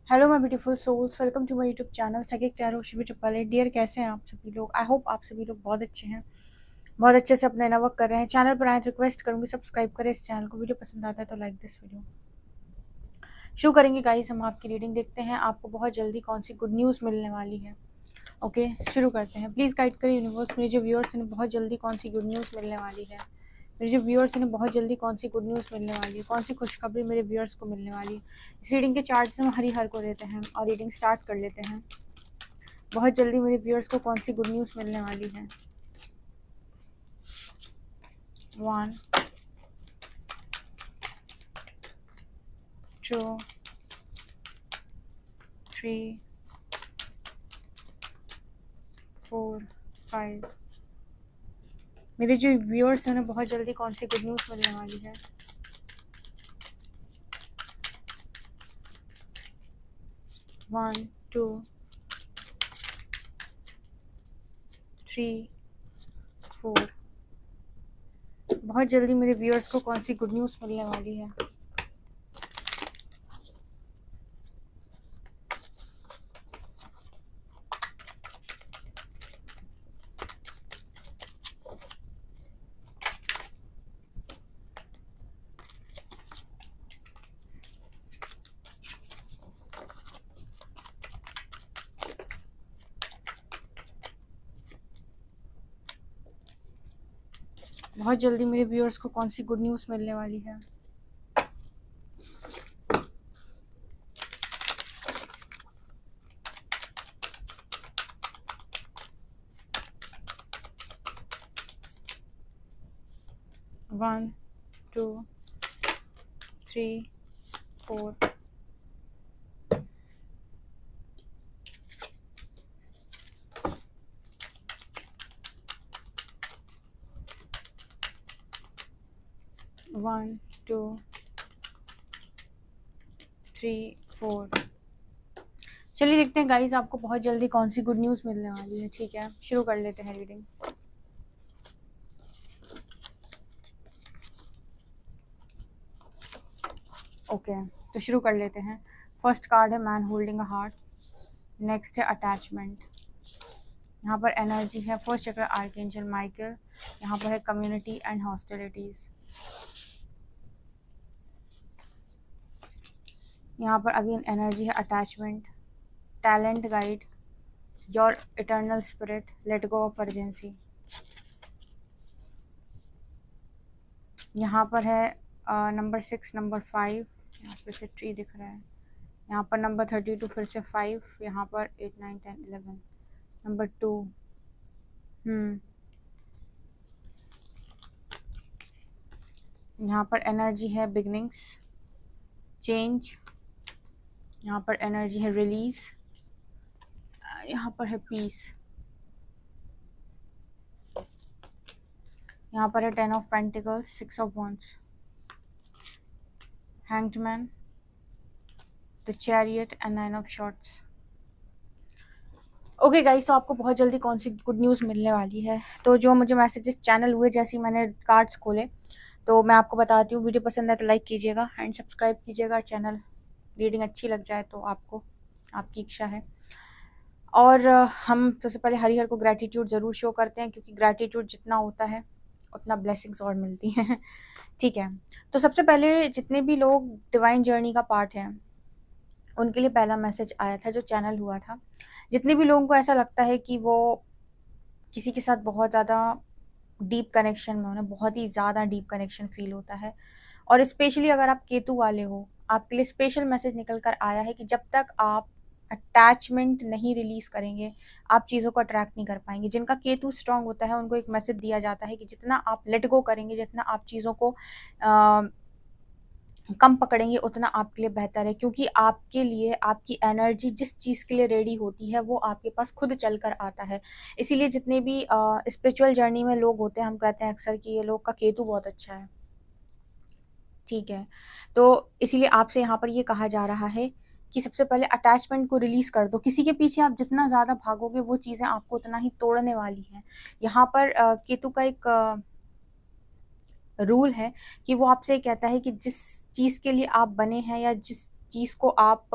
Hello my beautiful souls, welcome to my YouTube channel psychic tarot Shivi triple eight. Dear, कैसे हैं आप सभी लोग? आई होप आप सभी लोग बहुत अच्छे हैं, बहुत अच्छे से अपना नया वर्क कर रहे हैं। चैनल पर आए तो रिक्वेस्ट करूंगी सब्सक्राइब करें इस चैनल को। वीडियो पसंद आता है तो लाइक दिस वीडियो। शुरू करेंगे गाइस, हम आपकी रीडिंग देखते हैं आपको बहुत जल्दी कौन सी गुड न्यूज़ मिलने वाली है। ओके, शुरू करते हैं। प्लीज़ गाइड करें यूनिवर्स, मेरे जो व्यूअर्स हैं बहुत जल्दी कौन सी गुड न्यूज़ मिलने वाली है। मेरे जो व्यूअर्स हैं बहुत जल्दी कौन सी गुड न्यूज़ मिलने वाली है, कौन सी खुशखबरी मेरे व्यूअर्स को मिलने वाली है। इस रीडिंग के चार्ट्स हम हर को देते हैं और रीडिंग स्टार्ट कर लेते हैं। बहुत जल्दी मेरे व्यूअर्स को कौन सी गुड न्यूज़ मिलने वाली है। 1 2 3 4 5। मेरे जो व्यूअर्स हैं उन्हें बहुत जल्दी कौन सी गुड न्यूज़ मिलने वाली है। 1 2 3 4। बहुत जल्दी मेरे व्यूअर्स को कौन सी गुड न्यूज़ मिलने वाली है। बहुत जल्दी मेरे व्यूअर्स को कौन सी गुड न्यूज़ मिलने वाली है। 1 2 3 4। One two three four. चलिए देखते हैं गाइस आपको बहुत जल्दी कौन सी गुड न्यूज़ मिलने वाली है। ठीक है, शुरू कर लेते हैं रीडिंग। ओके, तो शुरू कर लेते हैं। फर्स्ट कार्ड है man holding a heart. Next है अटैचमेंट। यहाँ पर एनर्जी है फर्स्ट चक्र आर्कएंजल माइकल। यहाँ पर है कम्युनिटी एंड हॉस्टिलिटीज। यहाँ पर अगेन एनर्जी है attachment, talent guide, your eternal spirit, let go of urgency. यहाँ पर है नंबर 6, नंबर 5, यहाँ पर से ट्री दिख रहा है। यहाँ पर नंबर 32 फिर से 5, यहाँ पर 8 9 10 11 नंबर 2। यहाँ पर एनर्जी है बिगनिंग्स, चेंज। यहाँ पर एनर्जी है रिलीज। यहाँ पर है पीस। यहाँ पर है 10 of pentacles, 6 of wands, hanged man, the chariot and 9 of shorts. Okay guys, तो आपको बहुत जल्दी कौन सी गुड न्यूज़ मिलने वाली है। तो जो मुझे मैसेजेस चैनल हुए जैसे ही मैंने कार्ड्स खोले तो मैं आपको बताती हूँ। वीडियो पसंद है तो लाइक कीजिएगा एंड सब्सक्राइब कीजिएगा। चैनल रीडिंग अच्छी लग जाए तो आपको, आपकी इच्छा है। और हम सबसे पहले हरिहर को ग्रैटिट्यूड ज़रूर शो करते हैं, क्योंकि ग्रैटिट्यूड जितना होता है उतना ब्लेसिंग्स और मिलती हैं। ठीक है, तो सबसे पहले जितने भी लोग डिवाइन जर्नी का पार्ट हैं उनके लिए पहला मैसेज आया था जो चैनल हुआ था। जितने भी लोगों को ऐसा लगता है कि वो किसी के साथ बहुत ज़्यादा डीप कनेक्शन में, उन्हें बहुत ही ज़्यादा डीप कनेक्शन फील होता है, और स्पेशली अगर आप केतु वाले हो, आपके लिए स्पेशल मैसेज निकल कर आया है कि जब तक आप अटैचमेंट नहीं रिलीज करेंगे आप चीज़ों को अट्रैक्ट नहीं कर पाएंगे। जिनका केतु स्ट्रांग होता है उनको एक मैसेज दिया जाता है कि जितना आप लेट गो करेंगे, जितना आप चीज़ों को कम पकड़ेंगे उतना आपके लिए बेहतर है, क्योंकि आपके लिए आपकी एनर्जी जिस चीज़ के लिए रेडी होती है वो आपके पास खुद चल कर आता है। इसीलिए जितने भी स्पिरिचुअल जर्नी में लोग होते हैं हम कहते हैं अक्सर कि ये लोग का केतु बहुत अच्छा है। ठीक है, तो इसीलिए आपसे यहाँ पर ये कहा जा रहा है कि सबसे पहले अटैचमेंट को रिलीज़ कर दो। किसी के पीछे आप जितना ज़्यादा भागोगे वो चीज़ें आपको उतना ही तोड़ने वाली हैं। यहाँ पर केतु का एक रूल है कि वो आपसे कहता है कि जिस चीज़ के लिए आप बने हैं या जिस चीज़ को आप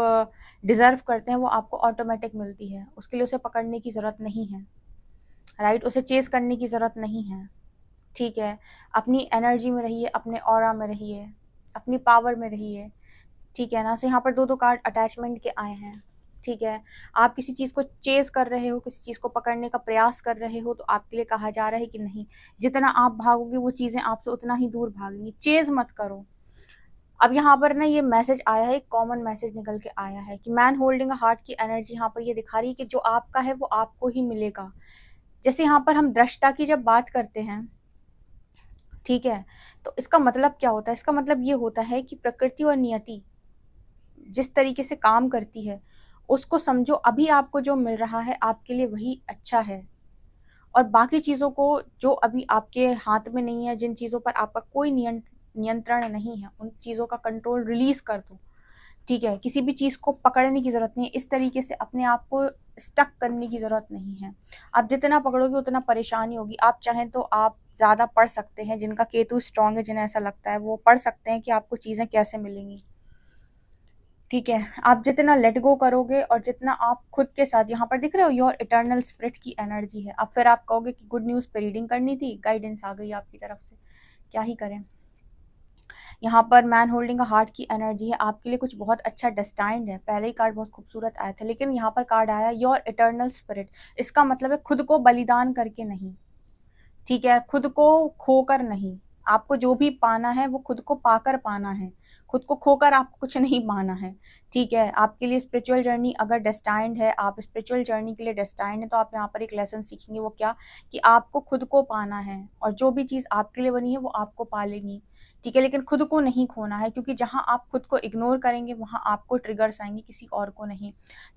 डिज़र्व करते हैं वो आपको ऑटोमेटिक मिलती है। उसके लिए उसे पकड़ने की ज़रूरत नहीं है, राइट? उसे चेज़ करने की ज़रूरत नहीं है, ठीक है? अपनी एनर्जी में रहिए, अपने ऑरा में रहिए, अपनी पावर में रहिए, ठीक है ना? सो यहाँ पर 2-2 कार्ड अटैचमेंट के आए हैं, ठीक है? आप किसी चीज़ को चेज़ कर रहे हो, किसी चीज़ को पकड़ने का प्रयास कर रहे हो, तो आपके लिए कहा जा रहा है कि नहीं, जितना आप भागोगे वो चीज़ें आपसे उतना ही दूर भागेंगी, चेज़ मत करो। अब यहाँ पर ना ये मैसेज आया है, एक कॉमन मैसेज निकल के आया है कि मैन होल्डिंग अ हार्ट की एनर्जी यहाँ पर ये दिखा रही है कि जो आपका है वो आपको ही मिलेगा। जैसे यहाँ पर हम दृष्टा की जब बात करते हैं, ठीक है, तो इसका मतलब क्या होता है? इसका मतलब ये होता है कि प्रकृति और नियति जिस तरीके से काम करती है उसको समझो। अभी आपको जो मिल रहा है आपके लिए वही अच्छा है, और बाकी चीज़ों को जो अभी आपके हाथ में नहीं है, जिन चीज़ों पर आपका कोई नियंत्रण नहीं है, उन चीज़ों का कंट्रोल रिलीज कर दो, ठीक है? किसी भी चीज़ को पकड़ने की ज़रूरत नहीं है, इस तरीके से अपने आप को स्टक करने की ज़रूरत नहीं है। आप जितना पकड़ोगे उतना परेशानी होगी। आप चाहें तो आप ज़्यादा पढ़ सकते हैं, जिनका केतु स्ट्रांग है, जिन्हें ऐसा लगता है, वो पढ़ सकते हैं कि आपको चीज़ें कैसे मिलेंगी, ठीक है? आप जितना लेट गो करोगे और जितना आप खुद के साथ, यहाँ पर दिख रहे हो योर इटर्नल स्पिरिट की एनर्जी है। अब फिर आप कहोगे कि गुड न्यूज़ पे रीडिंग करनी थी, गाइडेंस आ गई आपकी तरफ से, क्या ही करें? यहाँ पर मैन होल्डिंग अ हार्ट की एनर्जी है, आपके लिए कुछ बहुत अच्छा डेस्टाइन्ड है। पहले ही कार्ड बहुत खूबसूरत आया था, लेकिन यहाँ पर कार्ड आया योर इटर्नल स्पिरिट। इसका मतलब है खुद को बलिदान करके नहीं, ठीक है? खुद को खोकर नहीं। आपको जो भी पाना है वो खुद को पाकर पाना है, खुद को खोकर आपको कुछ नहीं पाना है, ठीक है? आपके लिए स्पिरिचुअल जर्नी अगर डेस्टाइन्ड है, आप स्पिरिचुअल जर्नी के लिए डेस्टाइन्ड है, तो आप यहाँ पर एक लेसन सीखेंगे। वो क्या? कि आपको खुद को पाना है, और जो भी चीज़ आपके लिए बनी है वो आपको पालेगी, ठीक है? लेकिन खुद को नहीं खोना है, क्योंकि जहाँ आप खुद को इग्नोर करेंगे वहाँ आपको ट्रिगर्स आएंगे, किसी और को नहीं।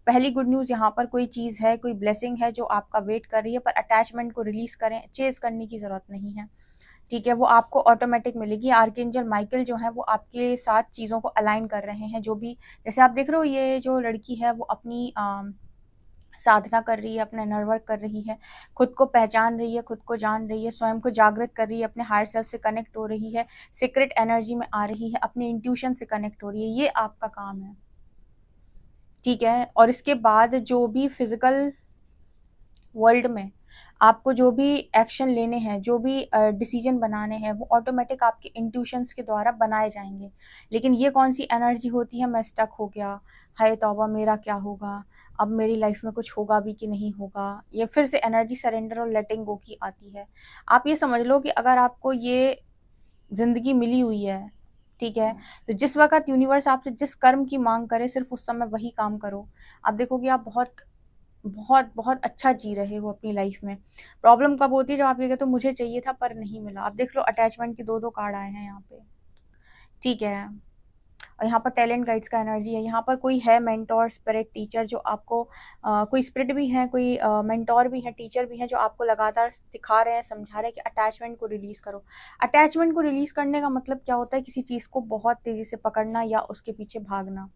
पहली गुड न्यूज़, यहाँ पर कोई चीज़ है, कोई ब्लेसिंग है जो आपका वेट कर रही है, पर अटैचमेंट को रिलीज करें, चेज करने की ज़रूरत नहीं है, ठीक है? वो आपको ऑटोमेटिक मिलेगी। आर्कएंजल माइकल जो है वो आपके साथ चीज़ों को अलाइन कर रहे हैं। जो भी, जैसे आप देख रहे हो, ये जो लड़की है वो अपनी साधना कर रही है, अपना इनर वर्क कर रही है, खुद को पहचान रही है, खुद को जान रही है, स्वयं को जागृत कर रही है, अपने हायर सेल्फ से कनेक्ट हो रही है, सीक्रेट एनर्जी में आ रही है, अपने इंट्यूशन से कनेक्ट हो रही है। ये आपका काम है, ठीक है? और इसके बाद जो भी फिजिकल वर्ल्ड में आपको जो भी एक्शन लेने हैं, जो भी डिसीजन बनाने हैं, वो ऑटोमेटिक आपके इंट्यूशंस के द्वारा बनाए जाएंगे। लेकिन ये कौन सी एनर्जी होती है? मैं स्टक हो गया, हाय तौबा मेरा क्या होगा, अब मेरी लाइफ में कुछ होगा भी कि नहीं होगा। ये फिर से एनर्जी सरेंडर और लेटिंग गो की आती है। आप ये समझ लो कि अगर आपको ये जिंदगी मिली हुई है, ठीक है, तो जिस वक्त यूनिवर्स आपसे जिस कर्म की मांग करे सिर्फ उस समय वही काम करो। आप देखोगे आप बहुत बहुत बहुत अच्छा जी रहे हो अपनी लाइफ में। प्रॉब्लम कब होती है? जब आप ये कहते हो मुझे चाहिए था पर नहीं मिला। आप देख लो, अटैचमेंट के 2-2 कार्ड आए हैं यहाँ पे, ठीक है? और यहाँ पर टैलेंट गाइड्स का एनर्जी है। यहाँ पर कोई है मेंटोर, स्पिरिट, टीचर जो आपको कोई स्पिरिट भी है, कोई मेंटोर भी है, टीचर भी है, जो आपको लगातार सिखा रहे हैं, समझा रहे हैं कि अटैचमेंट को रिलीज करो। अटैचमेंट को रिलीज करने का मतलब क्या होता है? किसी चीज़ को बहुत तेजी से पकड़ना या उसके पीछे भागना,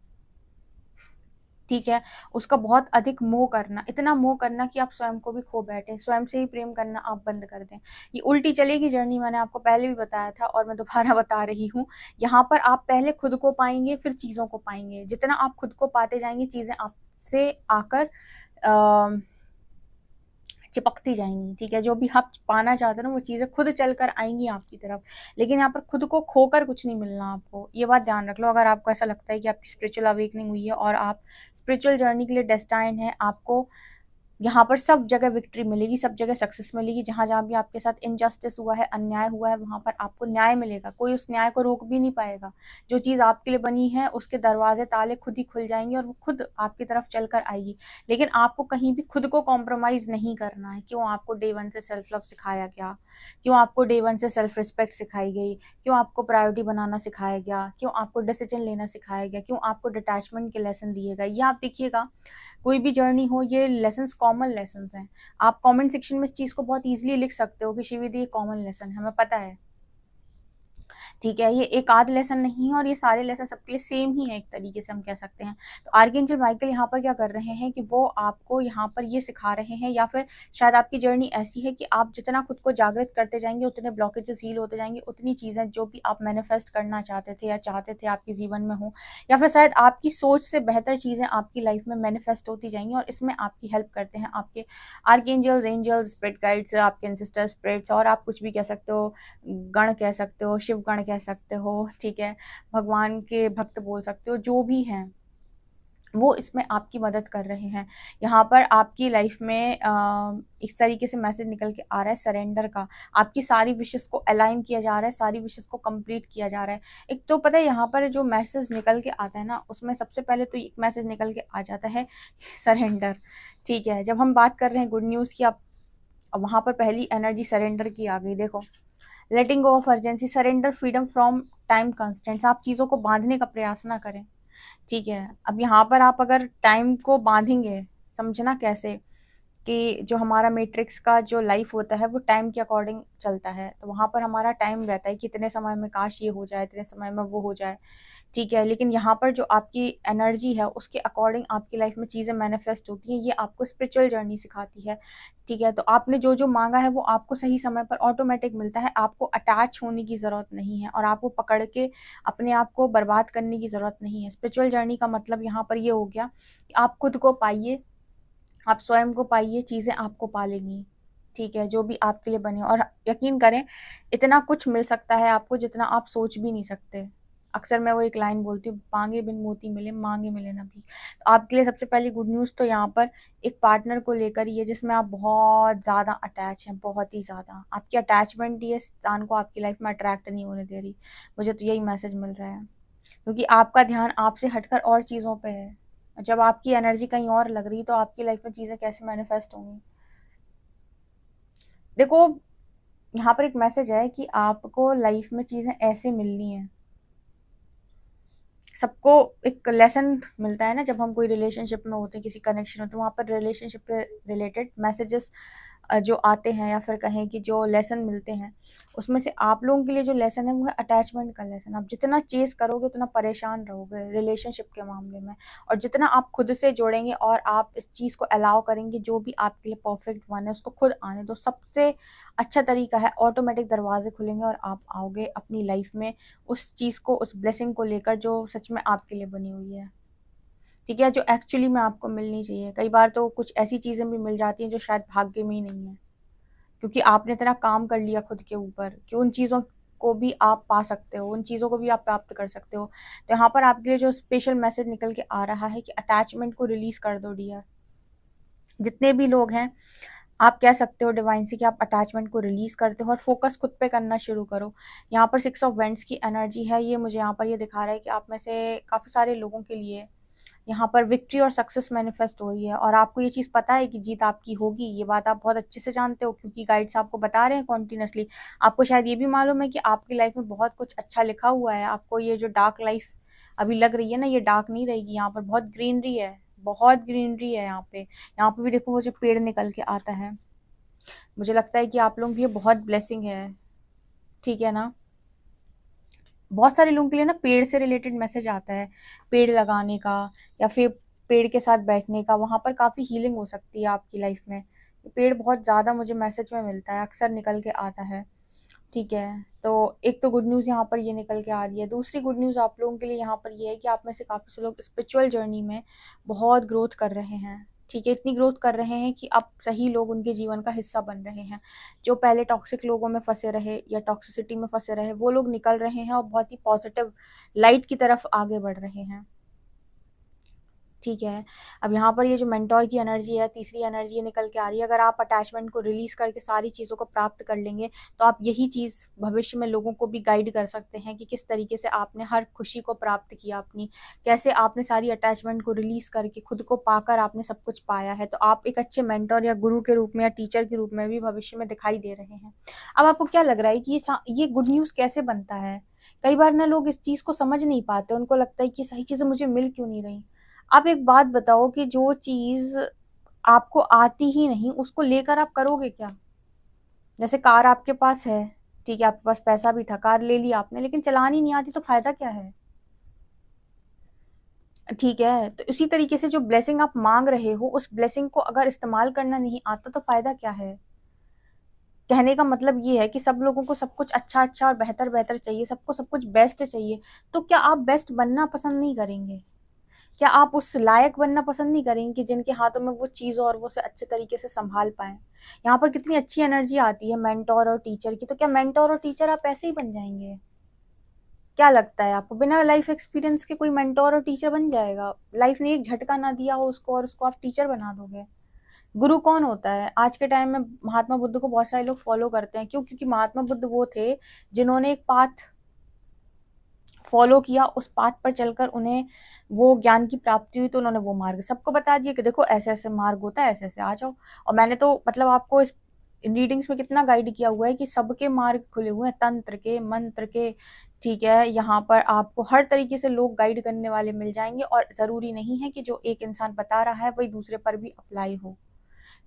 ठीक है? उसका बहुत अधिक मोह करना, इतना मोह करना कि आप स्वयं को भी खो बैठे, स्वयं से ही प्रेम करना आप बंद कर दें। ये उल्टी चलेगी जर्नी, मैंने आपको पहले भी बताया था और मैं दोबारा बता रही हूँ। यहाँ पर आप पहले खुद को पाएंगे, फिर चीज़ों को पाएंगे। जितना आप खुद को पाते जाएंगे, चीज़ें आपसे आकर चिपकती जाएंगी, ठीक है? जो भी आप पाना चाहते हो ना, वो चीज़ें खुद चल कर आएंगी आपकी तरफ। लेकिन यहाँ पर खुद को खोकर कुछ नहीं मिलना आपको, ये बात ध्यान रख लो। अगर आपको ऐसा लगता है कि आपकी स्पिरिचुअल अवेकनिंग हुई है और आप स्पिरिचुअल जर्नी के लिए डेस्टाइन्ड है, आपको यहाँ पर सब जगह विक्ट्री मिलेगी, सब जगह सक्सेस मिलेगी। जहाँ जहाँ भी आपके साथ इनजस्टिस हुआ है, अन्याय हुआ है, वहाँ पर आपको न्याय मिलेगा। कोई उस न्याय को रोक भी नहीं पाएगा। जो चीज़ आपके लिए बनी है उसके दरवाजे ताले खुद ही खुल जाएंगे और वो खुद आपकी तरफ चल कर आएगी। लेकिन आपको कहीं भी खुद को कॉम्प्रोमाइज़ नहीं करना है। क्यों? आपको डे 1 से सेल्फ लव सिखाया गया? क्यों आपको डे 1 से सेल्फ रिस्पेक्ट सिखाई गई? क्यों आपको प्रायोरिटी बनाना सिखाया गया? क्यों आपको डिसीजन लेना सिखाया गया? क्यों आपको डिटैचमेंट के लेसन दिए गए? ये आप देखिएगा, कोई भी जर्नी हो, ये लेसन्स कॉमन लेसन्स हैं। आप कमेंट सेक्शन में इस चीज़ को बहुत ईजिली लिख सकते हो कि शिविदी ये कॉमन लेसन है, हमें पता है। ठीक है, ये एक आध लेसन नहीं है और ये सारे लेसन सबके लिए सेम ही है, एक तरीके से हम कह सकते हैं। तो आर्कएंजल माइकल यहाँ पर क्या कर रहे हैं कि वो आपको यहाँ पर ये सिखा रहे हैं, या फिर शायद आपकी जर्नी ऐसी है कि आप जितना खुद को जागृत करते जाएंगे उतने ब्लॉकेजेस हील होते जाएंगे, उतनी चीज़ें जो भी आप मैनिफेस्ट करना चाहते थे या चाहते थे आपके जीवन में हो, या फिर शायद आपकी सोच से बेहतर चीज़ें आपकी लाइफ में मैनिफेस्ट होती जाएंगी। और इसमें आपकी हेल्प करते हैं आपके आर्कएंजल्स, एंजल्स, स्पिरिट गाइड्स, आपके एंसेस्टर स्पिरिट्स, और आप कुछ भी कह सकते हो, गण कह सकते हो, शिव गण कह सकते हो, ठीक है, भगवान के भक्त बोल सकते हो, जो भी हैं वो इसमें आपकी मदद कर रहे हैं। यहाँ पर आपकी लाइफ में इस तरीके से मैसेज निकल के आ रहा है सरेंडर का। आपकी सारी विशेस को अलाइन किया जा रहा है, सारी विशेस को कंप्लीट किया जा रहा है। एक तो पता है यहाँ पर जो मैसेज निकल के आता है ना, उसमें सबसे पहले तो एक मैसेज निकल के आ जाता है सरेंडर। ठीक है, जब हम बात कर रहे हैं गुड न्यूज़ की, आप वहाँ पर पहली एनर्जी सरेंडर की आ गई। देखो, letting go of urgency, surrender, freedom from time constraints. आप चीज़ों को बांधने का प्रयास ना करें। ठीक है, अब यहाँ पर आप अगर टाइम को बांधेंगे, समझना कैसे कि जो हमारा मैट्रिक्स का जो लाइफ होता है वो टाइम के अकॉर्डिंग चलता है। तो वहाँ पर हमारा टाइम रहता है कि इतने समय में काश ये हो जाए, इतने समय में वो हो जाए। ठीक है, लेकिन यहाँ पर जो आपकी एनर्जी है उसके अकॉर्डिंग आपकी लाइफ में चीज़ें मैनिफेस्ट होती हैं। ये आपको स्पिरिचुअल जर्नी सिखाती है। ठीक है, तो आपने जो जो मांगा है वो आपको सही समय पर ऑटोमेटिक मिलता है। आपको अटैच होने की ज़रूरत नहीं है और आपको पकड़ के अपने आप को बर्बाद करने की ज़रूरत नहीं है। स्पिरिचुअल जर्नी का मतलब यहाँ पर ये हो गया कि आप खुद को पाइए, आप स्वयं को पाइए, चीज़ें आपको पालेंगी। ठीक है, जो भी आपके लिए बने। और यकीन करें, इतना कुछ मिल सकता है आपको जितना आप सोच भी नहीं सकते। अक्सर मैं वो एक लाइन बोलती हूँ, मांगे बिन मोती मिले, मांगे मिले ना भी। तो आपके लिए सबसे पहली गुड न्यूज़ तो यहाँ पर एक पार्टनर को लेकर ही है जिसमें आप बहुत ज़्यादा अटैच हैं, बहुत ही ज़्यादा। आपकी अटैचमेंट ये इंसान को आपकी लाइफ में अट्रैक्ट नहीं होने दे रही। मुझे तो यही मैसेज मिल रहा है, क्योंकि आपका ध्यान आपसे हटकर और चीज़ों पे है। जब आपकी एनर्जी कहीं और लग रही तो आपकी लाइफ में चीज़ें कैसे मैनिफेस्ट होंगी। देखो, यहाँ पर एक मैसेज है कि आपको लाइफ में चीज़ें ऐसे मिलनी हैं। सबको एक लेसन मिलता है ना, जब हम कोई रिलेशनशिप में होते हैं, किसी कनेक्शन होते हैं, वहाँ पर रिलेशनशिप रिलेटेड मैसेजेस जो आते हैं, या फिर कहें कि जो लेसन मिलते हैं, उसमें से आप लोगों के लिए जो लेसन है वो है अटैचमेंट का लेसन। आप जितना चेस करोगे उतना परेशान रहोगे रिलेशनशिप के मामले में, और जितना आप खुद से जोड़ेंगे और आप इस चीज़ को अलाउ करेंगे जो भी आपके लिए परफेक्ट वन है उसको खुद आने दो, सबसे अच्छा तरीका है ऑटोमेटिक दरवाजे खुलेंगे और आप आओगे अपनी लाइफ में उस चीज़ को, उस ब्लेसिंग को लेकर जो सच में आपके लिए बनी हुई है। ठीक है, जो एक्चुअली में आपको मिलनी चाहिए। कई बार तो कुछ ऐसी चीज़ें भी मिल जाती हैं जो शायद भाग्य में ही नहीं है, क्योंकि आपने इतना काम कर लिया खुद के ऊपर कि उन चीज़ों को भी आप पा सकते हो, उन चीज़ों को भी आप प्राप्त कर सकते हो। तो यहाँ पर आपके लिए जो स्पेशल मैसेज निकल के आ रहा है कि अटैचमेंट को रिलीज कर दो डियर। जितने भी लोग हैं, आप कह सकते हो डिवाइन से कि आप अटैचमेंट को रिलीज करते हो और फोकस खुद पे करना शुरू करो। यहाँ पर 6 ऑफ वेंट्स की एनर्जी है। ये मुझे यहाँ पर ये दिखा रहा है कि आप में से काफ़ी सारे लोगों के लिए यहाँ पर विक्ट्री और सक्सेस मैनिफेस्ट हो रही है, और आपको ये चीज़ पता है कि जीत आपकी होगी। ये बात आप बहुत अच्छे से जानते हो, क्योंकि गाइड्स आपको बता रहे हैं कॉन्टिन्यूसली। आपको शायद ये भी मालूम है कि आपकी लाइफ में बहुत कुछ अच्छा लिखा हुआ है। आपको ये जो डार्क लाइफ अभी लग रही है ना, ये डार्क नहीं रहेगी। यहाँ पर बहुत ग्रीनरी है, बहुत ग्रीनरी है यहाँ पे। यहाँ पे भी देखो वो जो पेड़ निकल के आता है, मुझे लगता है कि आप लोगों के लिए बहुत ब्लेसिंग है। ठीक है ना, बहुत सारे लोगों के लिए ना पेड़ से रिलेटेड मैसेज आता है, पेड़ लगाने का या फिर पेड़ के साथ बैठने का। वहाँ पर काफ़ी हीलिंग हो सकती है आपकी लाइफ में। पेड़ बहुत ज़्यादा मुझे मैसेज में मिलता है, अक्सर निकल के आता है। ठीक है, तो एक तो गुड न्यूज़ यहाँ पर ये निकल के आ रही है। दूसरी गुड न्यूज़ आप लोगों के लिए यहाँ पर ये है कि आप में से काफ़ी से लोग स्पिरिचुअल जर्नी में बहुत ग्रोथ कर रहे हैं। ठीक है, इतनी ग्रोथ कर रहे हैं कि अब सही लोग उनके जीवन का हिस्सा बन रहे हैं। जो पहले टॉक्सिक लोगों में फंसे रहे या टॉक्सिसिटी में फंसे रहे, वो लोग निकल रहे हैं और बहुत ही पॉजिटिव लाइट की तरफ आगे बढ़ रहे हैं। ठीक है, अब यहाँ पर ये जो मेंटोर की एनर्जी है, तीसरी एनर्जी ये निकल के आ रही है। अगर आप अटैचमेंट को रिलीज़ करके सारी चीज़ों को प्राप्त कर लेंगे, तो आप यही चीज़ भविष्य में लोगों को भी गाइड कर सकते हैं कि किस तरीके से आपने हर खुशी को प्राप्त किया अपनी, कैसे आपने सारी अटैचमेंट को रिलीज़ करके खुद को पाकर आपने सब कुछ पाया है। तो आप एक अच्छे मेंटोर या गुरु के रूप में या टीचर के रूप में भी भविष्य में दिखाई दे रहे हैं। अब आपको क्या लग रहा है कि ये गुड न्यूज़ कैसे बनता है? कई बार ना लोग इस चीज़ को समझ नहीं पाते, उनको लगता है कि सही चीज़ें मुझे मिल क्यों नहीं रही। आप एक बात बताओ कि जो चीज़ आपको आती ही नहीं, उसको लेकर आप करोगे क्या? जैसे कार आपके पास है, ठीक है, आपके पास पैसा भी था, कार ले ली आपने, लेकिन चलानी नहीं आती तो फायदा क्या है? ठीक है, तो इसी तरीके से जो ब्लेसिंग आप मांग रहे हो, उस ब्लेसिंग को अगर इस्तेमाल करना नहीं आता तो फायदा क्या है? कहने का मतलब ये है कि सब लोगों को सब कुछ अच्छा अच्छा और बेहतर बेहतर चाहिए, सबको सब कुछ बेस्ट चाहिए। तो क्या आप बेस्ट बनना पसंद नहीं करेंगे? क्या आप उस लायक बनना पसंद नहीं करेंगे कि जिनके हाथों में वो चीज़ और वो से अच्छे तरीके से संभाल पाएँ? यहाँ पर कितनी अच्छी एनर्जी आती है मेंटोर और टीचर की, तो क्या मेंटोर और टीचर आप ऐसे ही बन जाएँगे? क्या लगता है आपको, बिना लाइफ एक्सपीरियंस के कोई मेंटोर और टीचर बन जाएगा? लाइफ ने एक झटका ना दिया हो उसको और उसको आप टीचर बना दोगे? गुरु कौन होता है? आज के टाइम में महात्मा बुद्ध को बहुत सारे लोग फॉलो करते हैं। क्यों? क्योंकि महात्मा बुद्ध वो थे जिन्होंने एक पाथ फॉलो किया, उस पाथ पर चलकर उन्हें वो ज्ञान की प्राप्ति हुई, तो उन्होंने वो मार्ग सबको बता दिया कि देखो ऐसे ऐसे मार्ग होता है, ऐसे ऐसे आ जाओ। और मैंने तो मतलब आपको इस रीडिंग्स में कितना गाइड किया हुआ है कि सबके मार्ग खुले हुए हैं, तंत्र के, मंत्र के। ठीक है, यहाँ पर आपको हर तरीके से लोग गाइड करने वाले मिल जाएंगे, और जरूरी नहीं है कि जो एक इंसान बता रहा है वही दूसरे पर भी अप्लाई हो।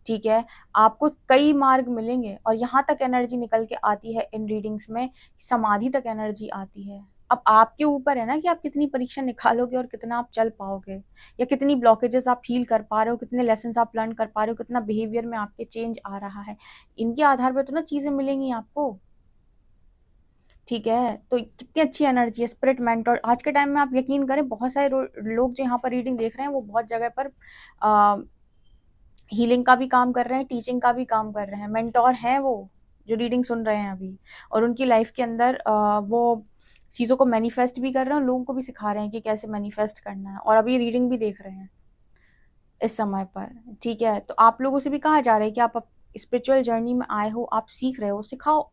ठीक है, आपको कई मार्ग मिलेंगे, और यहाँ तक एनर्जी निकल के आती है इन रीडिंग्स में, समाधि तक एनर्जी आती है। अब आपके ऊपर है ना कि आप कितनी परीक्षा निकालोगे और कितना आप चल पाओगे, या कितनी ब्लॉकेजेस आप हील कर पा रहे हो, कितने लेसन आप लर्न कर पा रहे हो, कितना बिहेवियर में आपके चेंज आ रहा है। इनके आधार पर तो ना चीजें मिलेंगी आपको। ठीक है, तो कितनी अच्छी एनर्जी है स्पिरिट मेंटर। आज के टाइम में आप यकीन करें, बहुत सारे लोग जो यहाँ पर रीडिंग देख रहे हैं वो बहुत जगह पर हीलिंग का भी काम कर रहे हैं, टीचिंग का भी काम कर रहे हैं, मेंटोर हैं वो जो रीडिंग सुन रहे हैं अभी, और उनकी लाइफ के अंदर वो चीज़ों को मैनिफेस्ट भी कर रहे हैं, लोगों को भी सिखा रहे हैं कि कैसे मैनिफेस्ट करना है, और अभी रीडिंग भी देख रहे हैं इस समय पर। ठीक है, तो आप लोगों से भी कहा जा रहा है कि आप स्पिरिचुअल जर्नी में आए हो, आप सीख रहे हो, सिखाओ।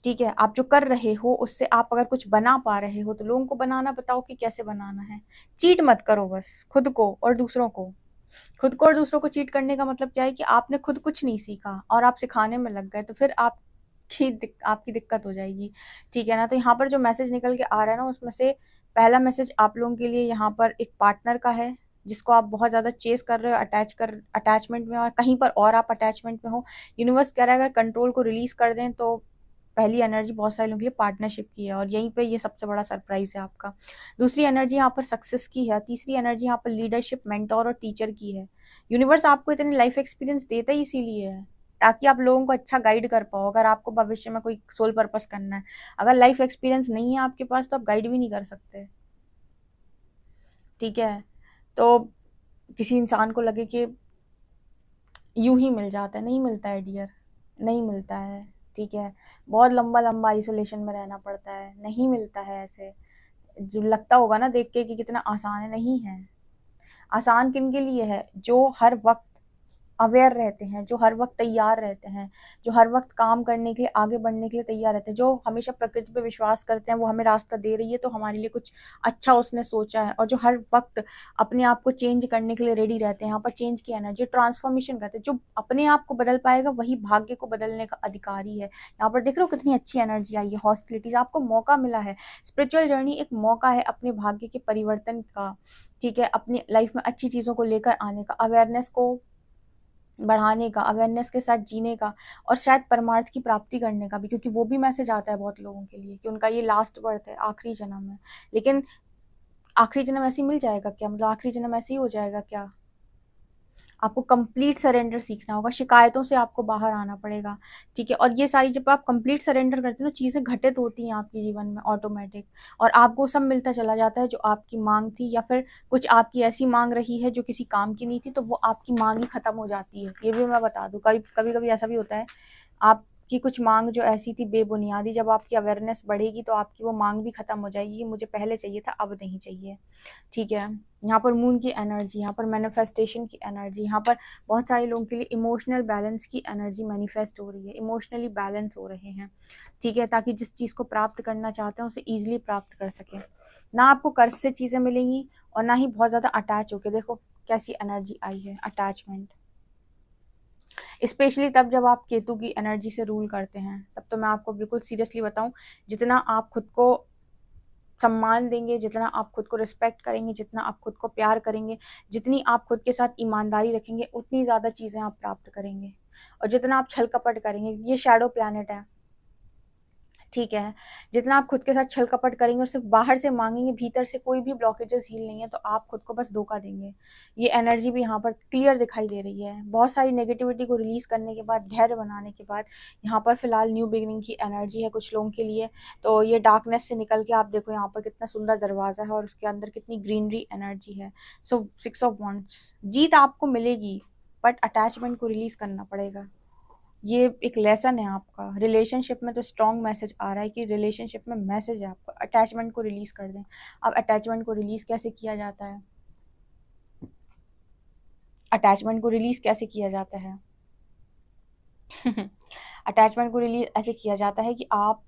ठीक है, आप जो कर रहे हो उससे आप अगर कुछ बना पा रहे हो तो लोगों को बनाना बताओ कि कैसे बनाना है। चीट मत करो बस खुद को और दूसरों को। खुद को और दूसरों को चीट करने का मतलब क्या है कि आपने खुद कुछ नहीं सीखा और आप सिखाने में लग गए, तो फिर आपकी दिक्कत हो जाएगी। ठीक है ना? तो यहाँ पर जो मैसेज निकल के आ रहा है ना, उसमें से पहला मैसेज आप लोगों के लिए यहाँ पर एक पार्टनर का है जिसको आप बहुत ज़्यादा चेस कर रहे हो, अटैचमेंट में, और कहीं पर और आप अटैचमेंट में हो। यूनिवर्स कह रहा है अगर कंट्रोल को रिलीज कर दें तो पहली एनर्जी बहुत सारे लोगों के लिए पार्टनरशिप की है, और यहीं पे ये सबसे बड़ा सरप्राइज है आपका। दूसरी एनर्जी यहाँ पर सक्सेस की है। तीसरी एनर्जी यहाँ पर लीडरशिप, मेंटोर और टीचर की है। यूनिवर्स आपको इतने लाइफ एक्सपीरियंस देता ही इसीलिए है ताकि आप लोगों को अच्छा गाइड कर पाओ, अगर आपको भविष्य में कोई सोल पर्पस करना है। अगर लाइफ एक्सपीरियंस नहीं है आपके पास तो आप गाइड भी नहीं कर सकते। ठीक है, तो किसी इंसान को लगे कि यूं ही मिल जाता है, नहीं मिलता है डियर, नहीं मिलता है। ठीक है, बहुत लंबा लंबा आइसोलेशन में रहना पड़ता है, नहीं मिलता है ऐसे। जो लगता होगा ना देख के कि कितना आसान है, नहीं है। आसान किन के लिए है? जो हर वक्त अवेयर रहते हैं, जो हर वक्त तैयार रहते हैं, जो हर वक्त काम करने के लिए, आगे बढ़ने के लिए तैयार रहते हैं, जो हमेशा प्रकृति पे विश्वास करते हैं वो हमें रास्ता दे रही है तो हमारे लिए कुछ अच्छा उसने सोचा है, और जो हर वक्त अपने आप को चेंज करने के लिए रेडी रहते हैं। यहाँ पर चेंज की एनर्जी, ट्रांसफॉर्मेशन कहते हैं। जो अपने आप को बदल पाएगा वही भाग्य को बदलने का अधिकारी है। यहाँ पर देख रहे हो कितनी अच्छी एनर्जी आई है, हॉस्पिटलिटीज, आपको मौका मिला है। स्पिरिचुअल जर्नी एक मौका है अपने भाग्य के परिवर्तन का। ठीक है, अपनी लाइफ में अच्छी चीज़ों को लेकर आने का, अवेयरनेस को बढ़ाने का, अवेयरनेस के साथ जीने का, और शायद परमार्थ की प्राप्ति करने का भी, क्योंकि वो भी मैसेज आता है बहुत लोगों के लिए कि उनका ये लास्ट बर्थ है, आखिरी जन्म है। लेकिन आखिरी जन्म ऐसे ही मिल जाएगा क्या? मतलब आखिरी जन्म ऐसे ही हो जाएगा क्या? आपको कंप्लीट सरेंडर सीखना होगा, शिकायतों से आपको बाहर आना पड़ेगा। ठीक है, और ये सारी जब आप कंप्लीट सरेंडर करते हैं ना, चीज़ें घटित होती हैं आपके जीवन में ऑटोमेटिक, और आपको सब मिलता चला जाता है जो आपकी मांग थी, या फिर कुछ आपकी ऐसी मांग रही है जो किसी काम की नहीं थी, तो वो आपकी मांग ही खत्म हो जाती है। ये भी मैं बता दूँ, कभी कभी ऐसा भी होता है, आपकी कुछ मांग जो ऐसी थी बेबुनियादी, जब आपकी अवेयरनेस बढ़ेगी तो आपकी वो मांग भी खत्म हो जाएगी, मुझे पहले चाहिए था अब नहीं चाहिए। ठीक है, यहाँ पर मून की एनर्जी, यहाँ पर मैनिफेस्टेशन की एनर्जी, यहाँ पर बहुत सारे लोगों के लिए इमोशनल बैलेंस की एनर्जी मैनिफेस्ट हो रही है, इमोशनली बैलेंस हो रहे हैं। ठीक है, ताकि जिस चीज़ को प्राप्त करना चाहते हैं उसे ईजिली प्राप्त कर सकें। ना आपको कर्ज से चीज़ें मिलेंगी और ना ही बहुत ज़्यादा अटैच होके। देखो कैसी एनर्जी आई है, अटैचमेंट। स्पेशली तब जब आप केतु की एनर्जी से रूल करते हैं, तब तो मैं आपको बिल्कुल सीरियसली बताऊं, जितना आप खुद को सम्मान देंगे, जितना आप खुद को रिस्पेक्ट करेंगे, जितना आप खुद को प्यार करेंगे, जितनी आप खुद के साथ ईमानदारी रखेंगे, उतनी ज़्यादा चीज़ें आप प्राप्त करेंगे। और जितना आप छल कपट करेंगे, ये शैडो प्लैनेट है, ठीक है। जितना आप खुद के साथ छल कपट करेंगे और सिर्फ बाहर से मांगेंगे, भीतर से कोई भी ब्लॉकेजेस हील नहीं है, तो आप खुद को बस धोखा देंगे। ये एनर्जी भी यहाँ पर क्लियर दिखाई दे रही है। बहुत सारी नेगेटिविटी को रिलीज करने के बाद, धैर्य बनाने के बाद, यहाँ पर फिलहाल न्यू बिगिनिंग की एनर्जी है कुछ लोगों के लिए। तो ये डार्कनेस से निकल के आप देखो यहाँ पर कितना सुंदर दरवाजा है और उसके अंदर कितनी ग्रीनरी एनर्जी है। सो 6 ऑफ वॉन्ड्स, जीत आपको मिलेगी बट अटैचमेंट को रिलीज करना पड़ेगा। ये एक लेसन है आपका। रिलेशनशिप में तो स्ट्रॉन्ग मैसेज आ रहा है कि रिलेशनशिप में मैसेज है आपका, अटैचमेंट को रिलीज कर दें। अब अटैचमेंट को रिलीज कैसे किया जाता है? अटैचमेंट को रिलीज कैसे किया जाता है? अटैचमेंट को रिलीज ऐसे किया जाता है कि आप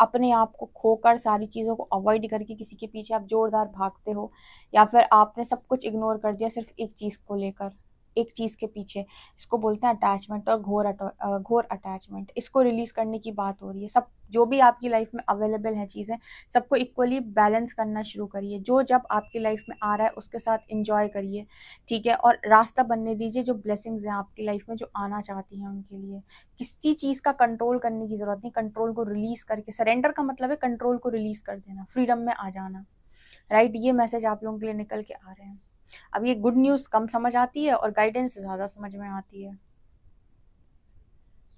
अपने आप को खोकर, सारी चीज़ों को अवॉइड करके किसी के पीछे आप जोरदार भागते हो, या फिर आपने सब कुछ इग्नोर कर दिया सिर्फ एक चीज़ को लेकर, एक चीज़ के पीछे। इसको बोलते हैं अटैचमेंट और घोर अटैचमेंट। इसको रिलीज करने की बात हो रही है। सब जो भी आपकी लाइफ में अवेलेबल है चीज़ें, सबको इक्वली बैलेंस करना शुरू करिए। जो जब आपकी लाइफ में आ रहा है उसके साथ इंजॉय करिए, ठीक है, और रास्ता बनने दीजिए जो ब्लेसिंग्स हैं आपकी लाइफ में जो आना चाहती हैं उनके लिए। किसी चीज़ का कंट्रोल करने की ज़रूरत नहीं। कंट्रोल को रिलीज करके, सरेंडर का मतलब है कंट्रोल को रिलीज कर देना, फ्रीडम में आ जाना। राइट, ये मैसेज आप लोगों के लिए निकल के आ रहे हैं। अब ये गुड न्यूज़ कम समझ आती है और गाइडेंस ज़्यादा समझ में आती है।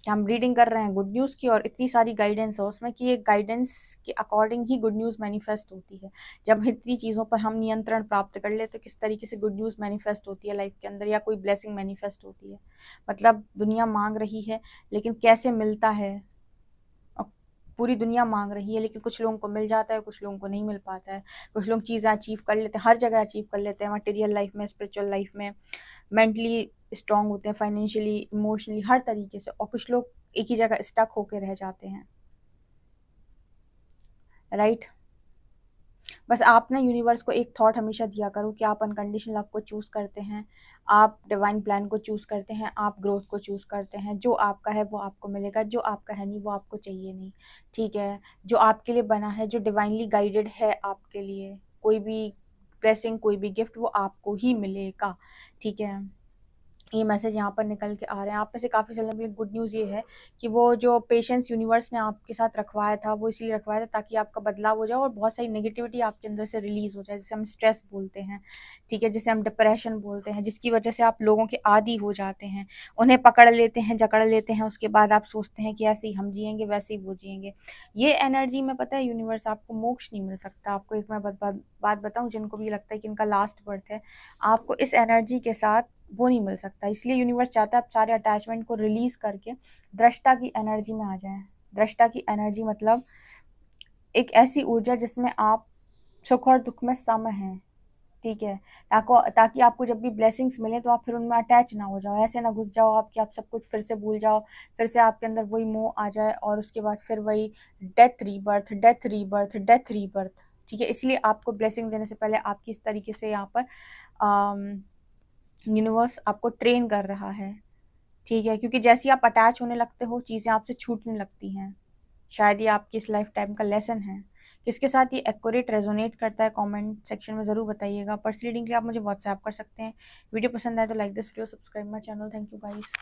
हम रीडिंग कर रहे हैं गुड न्यूज़ की और इतनी सारी गाइडेंस है उसमें कि ये गाइडेंस के अकॉर्डिंग ही गुड न्यूज़ मैनिफेस्ट होती है। जब इतनी चीज़ों पर हम नियंत्रण प्राप्त कर ले तो किस तरीके से गुड न्यूज़ मैनिफेस्ट होती है लाइफ के अंदर, या कोई ब्लेसिंग मैनिफेस्ट होती है। मतलब दुनिया मांग रही है लेकिन कैसे मिलता है? पूरी दुनिया मांग रही है लेकिन कुछ लोगों को मिल जाता है, कुछ लोगों को नहीं मिल पाता है। कुछ लोग चीज़ें अचीव कर लेते हैं, हर जगह अचीव कर लेते हैं, मटेरियल लाइफ में, स्पिरिचुअल लाइफ में, मेंटली स्ट्रांग होते हैं, फाइनेंशियली, इमोशनली, हर तरीके से। और कुछ लोग एक ही जगह स्टक होकर रह जाते हैं। राइट। बस आप ना यूनिवर्स को एक थॉट हमेशा दिया करो कि आप अनकंडीशनल लव को चूज़ करते हैं, आप डिवाइन प्लान को चूज़ करते हैं, आप ग्रोथ को चूज़ करते हैं। जो आपका है वो आपको मिलेगा, जो आपका है नहीं वो आपको चाहिए नहीं, ठीक है। जो आपके लिए बना है, जो डिवाइनली गाइडेड है आपके लिए, कोई भी ब्लेसिंग, कोई भी गिफ्ट, वो आपको ही मिलेगा, ठीक है। ये मैसेज यहाँ पर निकल के आ रहे हैं। आप में से काफ़ी सालों के लिए गुड न्यूज़ ये है कि वो जो पेशेंस यूनिवर्स ने आपके साथ रखवाया था वो इसलिए रखवाया था ताकि आपका बदलाव हो जाए और बहुत सारी नेगेटिविटी आपके अंदर से रिलीज़ हो जाए, जिसे हम स्ट्रेस बोलते हैं, ठीक है, जिसे हम डिप्रेशन बोलते हैं, जिसकी वजह से आप लोगों के आदी हो जाते हैं, उन्हें पकड़ लेते हैं, जकड़ लेते हैं, उसके बाद आप सोचते हैं कि ऐसे ही हम जिएंगे, वैसे ही वो जिएंगे। ये एनर्जी में पता है यूनिवर्स आपको मोक्ष नहीं मिल सकता। आपको एक मैं बात बताऊँ, जिनको भी लगता है कि इनका लास्ट बर्थ है, आपको इस एनर्जी के साथ वो नहीं मिल सकता। इसलिए यूनिवर्स चाहता है आप सारे अटैचमेंट को रिलीज करके दृष्टा की एनर्जी में आ जाएं। दृष्टा की एनर्जी मतलब एक ऐसी ऊर्जा जिसमें आप सुख और दुख में सम हैं, ठीक है, ताकि आपको जब भी ब्लेसिंग्स मिले तो आप फिर उनमें अटैच ना हो जाओ, ऐसे ना घुस जाओ आप कि आप सब कुछ फिर से भूल जाओ, फिर से आपके अंदर वही मोह आ जाए और उसके बाद फिर वही death rebirth, death rebirth, death rebirth, ठीक है। इसलिए आपको ब्लेसिंग देने से पहले आपकी इस तरीके से यहाँ पर यूनिवर्स आपको ट्रेन कर रहा है, ठीक है, क्योंकि जैसे ही आप अटैच होने लगते हो चीज़ें आपसे छूटने लगती हैं। शायद ये आपकी इस लाइफ टाइम का लेसन है। किसके साथ ये एक्यूरेट रेजोनेट करता है कमेंट सेक्शन में ज़रूर बताइएगा। पर्सनल रीडिंग के लिए आप मुझे व्हाट्सएप कर सकते हैं। वीडियो पसंद आए तो like this video, subscribe my channel. Thank you guys.